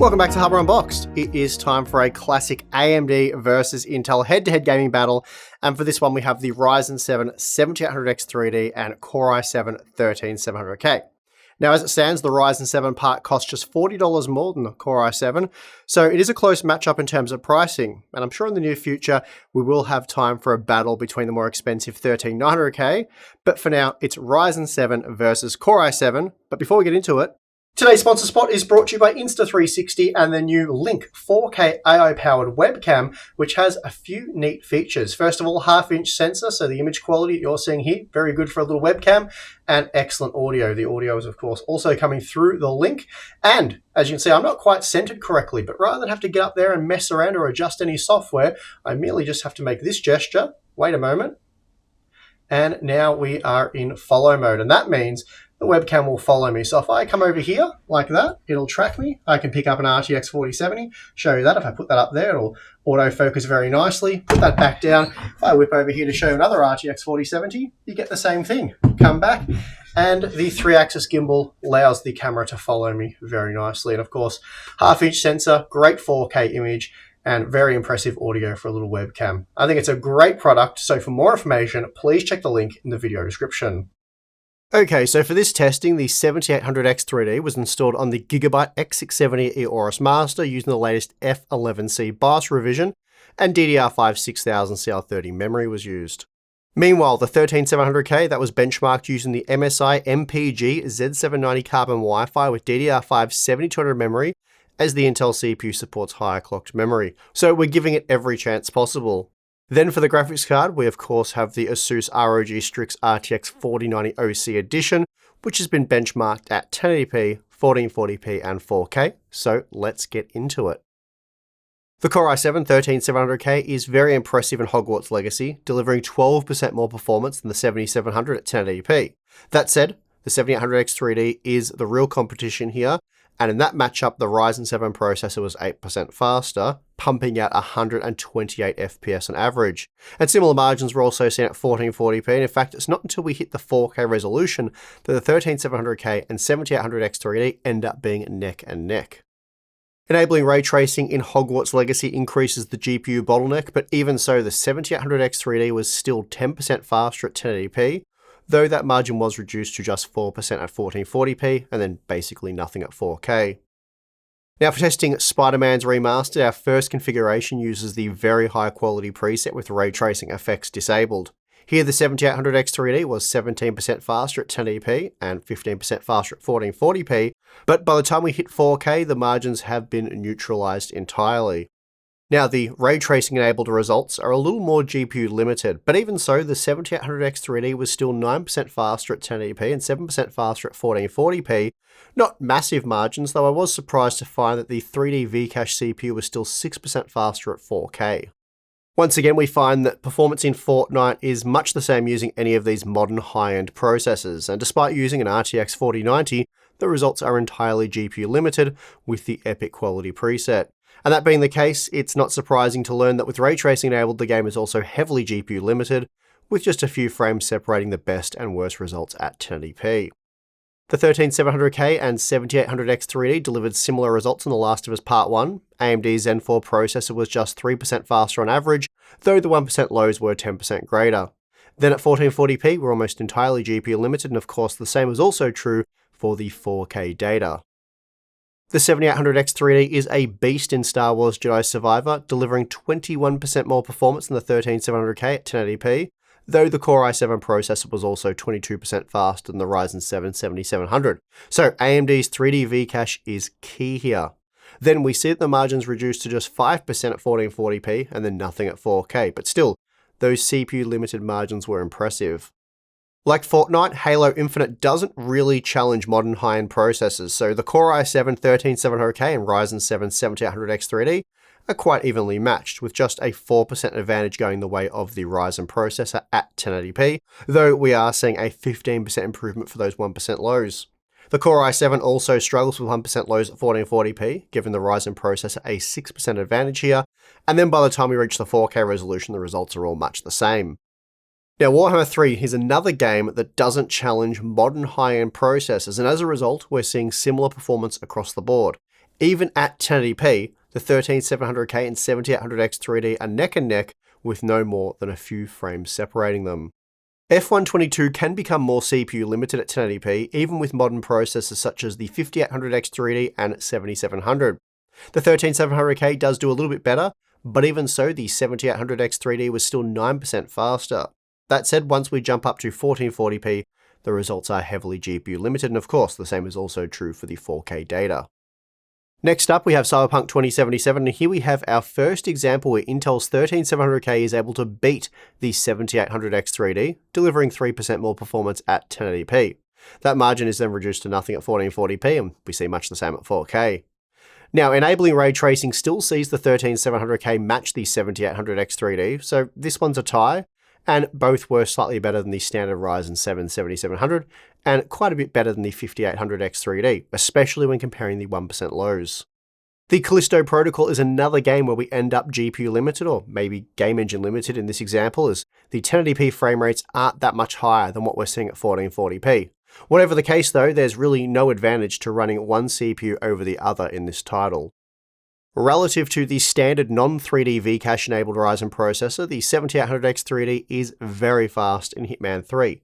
Welcome back to Hardware Unboxed. It is time for a classic AMD versus Intel head-to-head gaming battle, and for this one we have the Ryzen 7 7800X 3D and Core i7-13700K. Now as it stands, the Ryzen 7 part costs just $40 more than the Core i7, so it is a close matchup in terms of pricing, and I'm sure in the near future we will have time for a battle between the more expensive 13900K, but for now it's Ryzen 7 versus Core i7. But before we get into it, today's sponsor spot is brought to you by Insta360 and the new Link 4K AI-powered webcam, which has a few neat features. First of all, half-inch sensor, so the image quality you're seeing here, very good for a little webcam, and excellent audio. The audio is, of course, also coming through the Link. And as you can see, I'm not quite centered correctly, but rather than have to get up there and mess around or adjust any software, I merely just have to make this gesture. Wait a moment. And now we are in follow mode, and that means the webcam will follow me. So if I come over here like that, it'll track me. I can pick up an RTX 4070, show you that. If I put that up there, it'll autofocus very nicely. Put that back down. If I whip over here to show you another RTX 4070, you get the same thing. Come back, and the 3-axis gimbal allows the camera to follow me very nicely. And of course, half-inch sensor, great 4K image, and very impressive audio for a little webcam. I think it's a great product, so for more information, please check the link in the video description. Okay, so for this testing, the 7800X 3D was installed on the Gigabyte X670 Aorus Master using the latest F11C BIOS revision, and DDR5 6000 CL30 memory was used. Meanwhile, the 13700K that was benchmarked using the MSI MPG Z790 Carbon Wi-Fi with DDR5 7200 memory, as the Intel CPU supports higher clocked memory, so we're giving it every chance possible. Then for the graphics card, we of course have the Asus ROG Strix RTX 4090 OC Edition, which has been benchmarked at 1080p, 1440p and 4K, so let's get into it. The Core i7-13700K is very impressive in Hogwarts Legacy, delivering 12% more performance than the 7700 at 1080p. That said, the 7800X 3D is the real competition here, and in that matchup, the Ryzen 7 processor was 8% faster, pumping out 128 FPS on average. And similar margins were also seen at 1440p, and in fact, it's not until we hit the 4K resolution that the 13700K and 7800X 3D end up being neck and neck. Enabling ray tracing in Hogwarts Legacy increases the GPU bottleneck, but even so, the 7800X 3D was still 10% faster at 1080p, though that margin was reduced to just 4% at 1440p, and then basically nothing at 4K. Now for testing Spider-Man's Remastered, our first configuration uses the very high quality preset with ray tracing effects disabled. Here the 7800X 3D was 17% faster at 1080p and 15% faster at 1440p, but by the time we hit 4K, the margins have been neutralized entirely. Now, the ray tracing enabled results are a little more GPU limited, but even so, the 7800X 3D was still 9% faster at 1080p and 7% faster at 1440p. Not massive margins, though I was surprised to find that the 3D Vcache CPU was still 6% faster at 4K. Once again, we find that performance in Fortnite is much the same using any of these modern high-end processors, and despite using an RTX 4090, the results are entirely GPU limited with the epic quality preset. And that being the case, it's not surprising to learn that with ray tracing enabled, the game is also heavily GPU limited, with just a few frames separating the best and worst results at 1080p. The 13700K and 7800X 3D delivered similar results in The Last of Us Part 1. AMD's Zen 4 processor was just 3% faster on average, though the 1% lows were 10% greater. Then at 1440p, we're almost entirely GPU limited, and of course the same is also true for the 4K data. The 7800X 3D is a beast in Star Wars Jedi Survivor, delivering 21% more performance than the 13700K at 1080p, though the Core i7 processor was also 22% faster than the Ryzen 7 7700. So AMD's 3D Vcache is key here. Then we see that the margins reduced to just 5% at 1440p and then nothing at 4K, but still, those CPU limited margins were impressive. Like Fortnite, Halo Infinite doesn't really challenge modern high-end processors, so the Core i7-13700K and Ryzen 7 7800X 3D are quite evenly matched, with just a 4% advantage going the way of the Ryzen processor at 1080p, though we are seeing a 15% improvement for those 1% lows. The Core i7 also struggles with 1% lows at 1440p, giving the Ryzen processor a 6% advantage here, and then by the time we reach the 4K resolution, the results are all much the same. Now, Warhammer 3 is another game that doesn't challenge modern high-end processors, and as a result, we're seeing similar performance across the board. Even at 1080p, the 13700K and 7800X 3D are neck and neck with no more than a few frames separating them. F122 can become more CPU limited at 1080p, even with modern processors such as the 5800X 3D and 7700. The 13700K does do a little bit better, but even so, the 7800X 3D was still 9% faster. That said, once we jump up to 1440p, the results are heavily GPU limited, and of course, the same is also true for the 4K data. Next up, we have Cyberpunk 2077, and here we have our first example where Intel's 13700K is able to beat the 7800X 3D, delivering 3% more performance at 1080p. That margin is then reduced to nothing at 1440p, and we see much the same at 4K. Now, enabling ray tracing still sees the 13700K match the 7800X 3D, so this one's a tie, and both were slightly better than the standard Ryzen 7 7700, and quite a bit better than the 5800X 3D, especially when comparing the 1% lows. The Callisto Protocol is another game where we end up GPU limited, or maybe game engine limited in this example, as the 1080p frame rates aren't that much higher than what we're seeing at 1440p. Whatever the case though, there's really no advantage to running one CPU over the other in this title. Relative to the standard non-3D Vcache enabled Ryzen processor, the 7800X 3D is very fast in Hitman 3.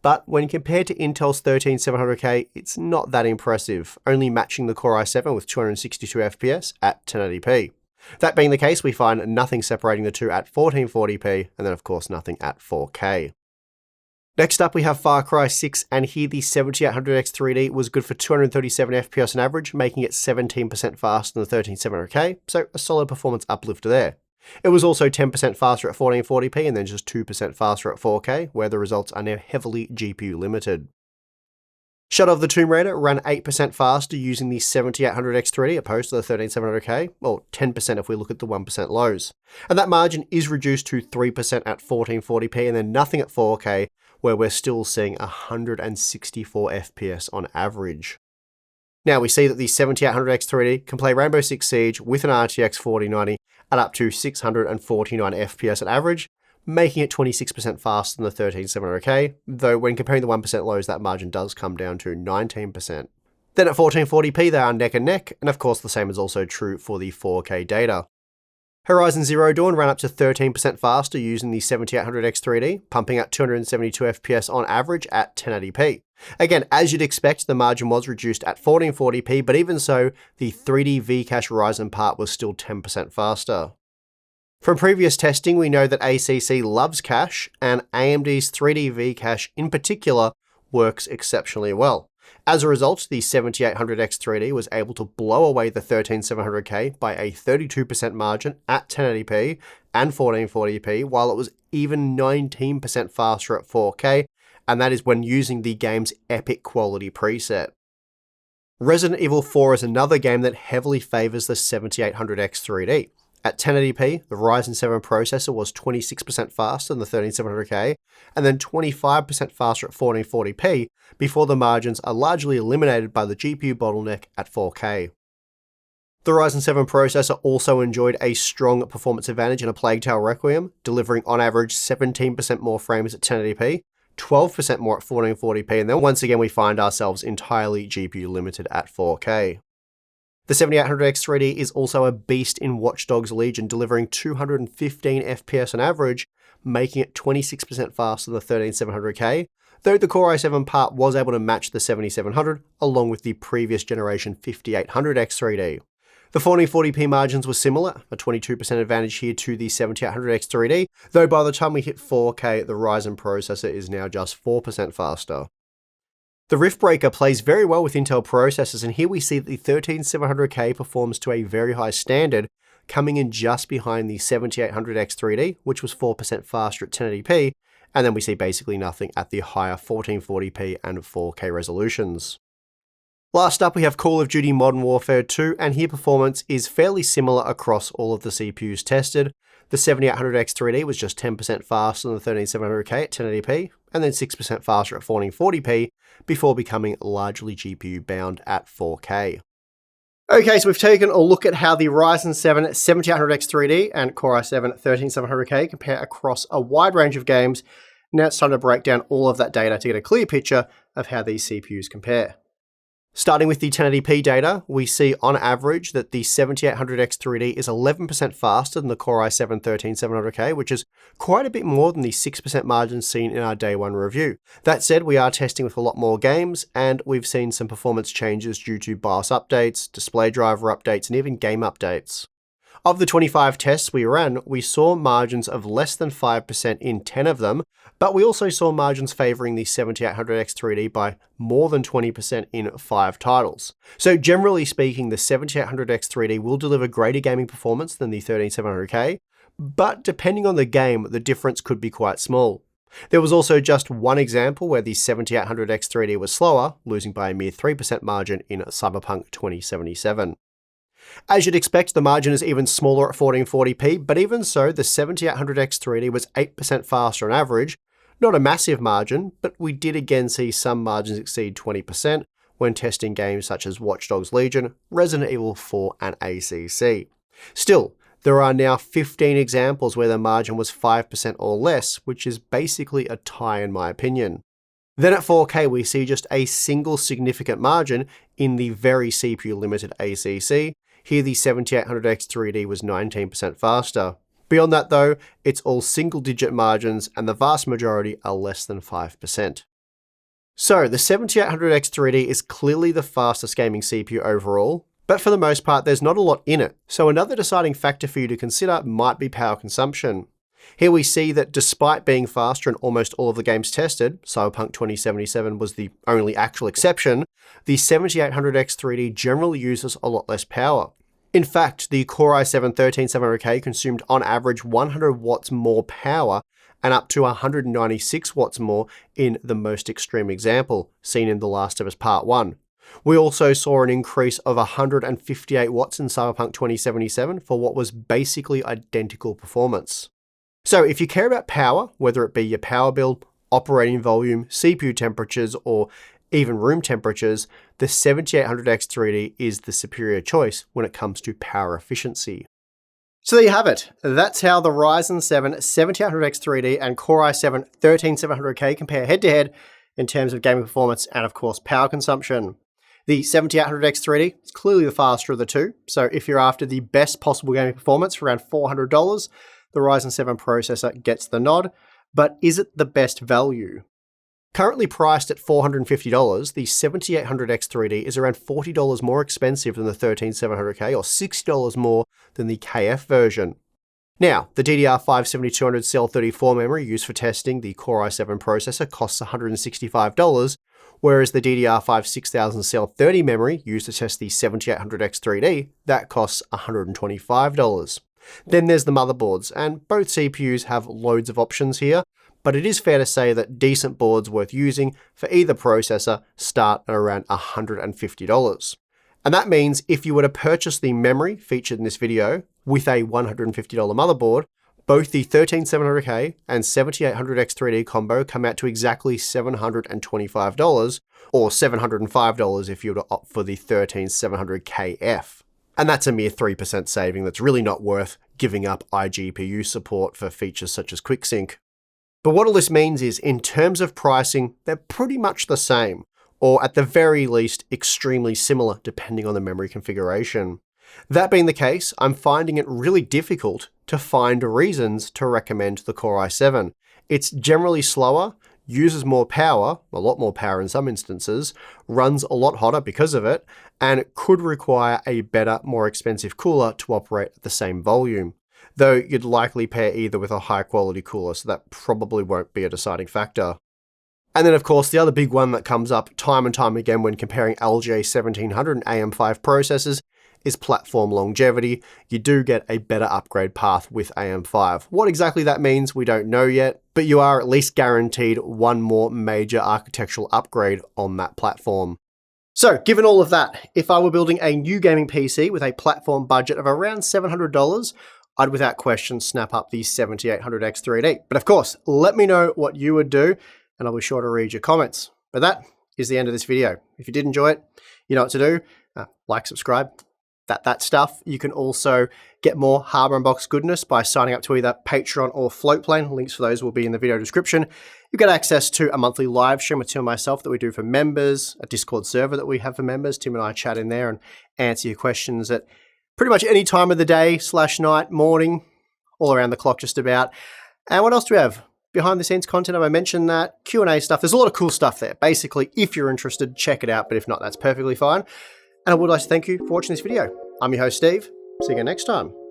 But when compared to Intel's 13700K, it's not that impressive, only matching the Core i7 with 262 FPS at 1080p. That being the case, we find nothing separating the two at 1440p, and then of course nothing at 4K. Next up we have Far Cry 6, and here the 7800X 3D was good for 237 FPS on average, making it 17% faster than the 13700K, so a solid performance uplift there. It was also 10% faster at 1440p and then just 2% faster at 4K, where the results are now heavily GPU limited. Shadow of the Tomb Raider ran 8% faster using the 7800X 3D opposed to the 13700K, or 10% if we look at the 1% lows. And that margin is reduced to 3% at 1440p and then nothing at 4K, where we're still seeing 164 FPS on average. Now we see that the 7800X 3D can play Rainbow Six Siege with an RTX 4090 at up to 649 FPS on average, making it 26% faster than the 13700K, though when comparing the 1% lows, that margin does come down to 19%. Then at 1440p, they are neck and neck, and of course the same is also true for the 4K data. Horizon Zero Dawn ran up to 13% faster using the 7800X 3D, pumping out 272 FPS on average at 1080p. Again, as you'd expect, the margin was reduced at 1440p, but even so, the 3D Vcache Ryzen part was still 10% faster. From previous testing, we know that ACC loves cache, and AMD's 3D Vcache in particular works exceptionally well. As a result, the 7800X 3D was able to blow away the 13700K by a 32% margin at 1080p and 1440p, while it was even 19% faster at 4K, and that is when using the game's epic quality preset. Resident Evil 4 is another game that heavily favors the 7800X 3D. At 1080p, the Ryzen 7 processor was 26% faster than the 13700K, and then 25% faster at 1440p, before the margins are largely eliminated by the GPU bottleneck at 4K. The Ryzen 7 processor also enjoyed a strong performance advantage in A Plague Tale Requiem, delivering on average 17% more frames at 1080p, 12% more at 1440p, and then once again we find ourselves entirely GPU limited at 4K. The 7800X 3D is also a beast in Watch Dogs Legion, delivering 215 FPS on average, making it 26% faster than the 13700K, though the Core i7 part was able to match the 7700 along with the previous generation 5800X 3D. The 1440p margins were similar, a 22% advantage here to the 7800X 3D, though by the time we hit 4K, the Ryzen processor is now just 4% faster. The Riftbreaker plays very well with Intel processors, and here we see that the 13700K performs to a very high standard, coming in just behind the 7800X 3D, which was 4% faster at 1080p, and then we see basically nothing at the higher 1440p and 4K resolutions. Last up, we have Call of Duty Modern Warfare 2, and here performance is fairly similar across all of the CPUs tested. The 7800X 3D was just 10% faster than the 13700K at 1080p, and then 6% faster at 1440p, before becoming largely GPU bound at 4K. Okay, so we've taken a look at how the Ryzen 7 7800X 3D and Core i7 13700K compare across a wide range of games. Now it's time to break down all of that data to get a clear picture of how these CPUs compare. Starting with the 1080p data, we see on average that the 7800X3D is 11% faster than the Core i7-13700K, which is quite a bit more than the 6% margin seen in our day one review. That said, we are testing with a lot more games, and we've seen some performance changes due to BIOS updates, display driver updates, and even game updates. Of the 25 tests we ran, we saw margins of less than 5% in 10 of them, but we also saw margins favoring the 7800X3D by more than 20% in 5 titles. So generally speaking, the 7800X3D will deliver greater gaming performance than the 13700K, but depending on the game, the difference could be quite small. There was also just one example where the 7800X3D was slower, losing by a mere 3% margin in Cyberpunk 2077. As you'd expect, the margin is even smaller at 1440p, but even so, the 7800X3D was 8% faster on average. Not a massive margin, but we did again see some margins exceed 20% when testing games such as Watch Dogs Legion, Resident Evil 4, and ACC. Still, there are now 15 examples where the margin was 5% or less, which is basically a tie in my opinion. Then at 4K, we see just a single significant margin in the very CPU-limited ACC. Here, the 7800X3D was 19% faster. Beyond that though, it's all single-digit margins and the vast majority are less than 5%. So the 7800X3D is clearly the fastest gaming CPU overall, but for the most part there's not a lot in it. So another deciding factor for you to consider might be power consumption. Here we see that despite being faster in almost all of the games tested, Cyberpunk 2077 was the only actual exception, the 7800X3D generally uses a lot less power. In fact, the Core i7-13700K consumed on average 100 watts more power and up to 196 watts more in the most extreme example, seen in The Last of Us Part 1. We also saw an increase of 158 watts in Cyberpunk 2077 for what was basically identical performance. So if you care about power, whether it be your power bill, operating volume, CPU temperatures, or even room temperatures, the 7800X3D is the superior choice when it comes to power efficiency. So there you have it. That's how the Ryzen 7 7800X3D and Core i7-13700K compare head-to-head in terms of gaming performance and of course power consumption. The 7800X3D is clearly the faster of the two, so if you're after the best possible gaming performance for around $400, the Ryzen 7 processor gets the nod, but is it the best value? Currently priced at $450, the 7800X3D is around $40 more expensive than the 13700K or $60 more than the KF version. Now, the DDR5 7200 cell 34 memory used for testing the Core i7 processor costs $165, whereas the DDR5 6000 cell 30 memory used to test the 7800X3D, that costs $125. Then there's the motherboards, and both CPUs have loads of options here, but it is fair to say that decent boards worth using for either processor start at around $150. And that means if you were to purchase the memory featured in this video with a $150 motherboard, both the 13700K and 7800X3D combo come out to exactly $725, or $705 if you were to opt for the 13700KF. And that's a mere 3% saving that's really not worth giving up iGPU support for features such as QuickSync. But what all this means is, in terms of pricing, they're pretty much the same, or at the very least, extremely similar depending on the memory configuration. That being the case, I'm finding it really difficult to find reasons to recommend the Core i7. It's generally slower, uses more power, a lot more power in some instances, runs a lot hotter because of it, and it could require a better, more expensive cooler to operate at the same volume. Though you'd likely pair either with a high quality cooler, so that probably won't be a deciding factor. And then of course the other big one that comes up time and time again when comparing LGA 1700 and AM5 processors is platform longevity. You do get a better upgrade path with AM5. What exactly that means, we don't know yet, but you are at least guaranteed one more major architectural upgrade on that platform. So, given all of that, if I were building a new gaming PC with a platform budget of around $700, I'd without question snap up the 7800X3D. But of course, let me know what you would do, and I'll be sure to read your comments. But that is the end of this video. If you did enjoy it, you know what to do. Like, subscribe, that stuff. You can also get more Hardware Unboxed goodness by signing up to either Patreon or Floatplane. Links for those will be in the video description. You get access to a monthly live stream with Tim and myself that we do for members, a Discord server that we have for members. Tim and I chat in there and answer your questions at pretty much any time of the day / night, morning, all around the clock just about. And what else do we have? Behind the scenes content, I mentioned that, Q&A stuff. There's a lot of cool stuff there. Basically, if you're interested, check it out. But if not, that's perfectly fine. And I would like to thank you for watching this video. I'm your host, Steve. See you again next time.